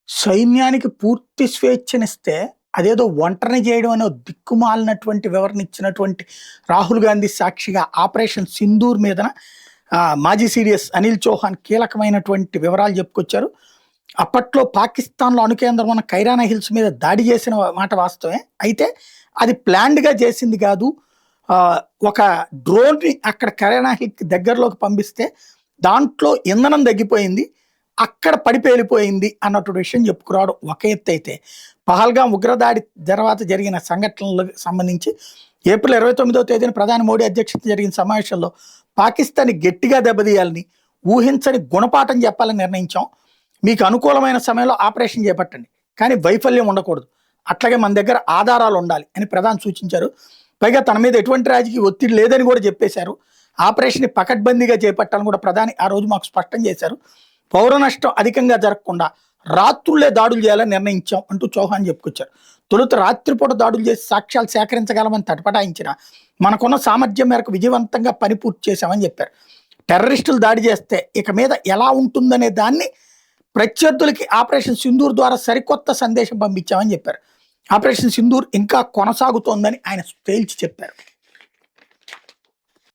సైన్యానికి పూర్తి స్వేచ్ఛనిస్తే, అదేదో ఒంటరిని చేయడం అనే దిక్కుమాలినటువంటి వివరణ ఇచ్చినటువంటి రాహుల్ గాంధీ సాక్షిగా ఆపరేషన్ సింధూర్ మీదన మాజీ సీడీఎస్ అనిల్ చౌహాన్ కీలకమైనటువంటి వివరాలు చెప్పుకొచ్చారు. అప్పట్లో పాకిస్తాన్‌లో అణుకేంద్రం ఉన్న కైరానా హిల్స్ మీద దాడి చేసిన మాట వాస్తవమే. అయితే అది ప్లాన్డ్‌గా చేసింది కాదు. ఒక డ్రోన్‌ని అక్కడ కైరానా హిల్‌కి దగ్గరలోకి పంపిస్తే దాంట్లో ఇంధనం తగ్గిపోయింది. అక్కడ పడి పేలిపోయింది అన్నటువంటి విషయం చెప్పుకురావడం ఒక ఎత్తైతే, పహల్గాం ఉగ్రదాడి తర్వాత జరిగిన సంఘటనలకు సంబంధించి ఏప్రిల్ 29వ తేదీన ప్రధాని మోడీ అధ్యక్షతన జరిగిన సమావేశంలో పాకిస్తాన్ని గట్టిగా దెబ్బతీయాలని, ఊహించని గుణపాఠం చెప్పాలని నిర్ణయించాం. మీకు అనుకూలమైన సమయంలో ఆపరేషన్ చేపట్టండి, కానీ వైఫల్యం ఉండకూడదు. అట్లాగే మన దగ్గర ఆధారాలు ఉండాలి అని ప్రధాని సూచించారు. పైగా తన మీద ఎటువంటి రాజకీయ ఒత్తిడి లేదని కూడా చెప్పేశారు. ఆపరేషన్ పకడ్బందీగా చేపట్టాలని కూడా ప్రధాని ఆ రోజు మాకు స్పష్టం చేశారు. పౌర నష్టం అధికంగా జరగకుండా రాత్రులే దాడులు చేయాలని నిర్ణయించాం అంటూ చౌహాన్ చెప్పుకొచ్చారు. తొలుత రాత్రిపూట దాడులు చేసి సాక్ష్యాలు సేకరించగలమని తటపటాయించిన, మనకున్న సామర్థ్యం మేరకు విజయవంతంగా పని పూర్తి చేశామని చెప్పారు. టెర్రరిస్టులు దాడి చేస్తే ఇక మీద ఎలా ఉంటుందనే దాన్ని ప్రత్యర్థులకి ఆపరేషన్ సింధూర్ ద్వారా సరికొత్త సందేశం పంపించామని చెప్పారు. ఆపరేషన్ సింధూర్ ఇంకా కొనసాగుతోందని ఆయన తేల్చి చెప్పారు.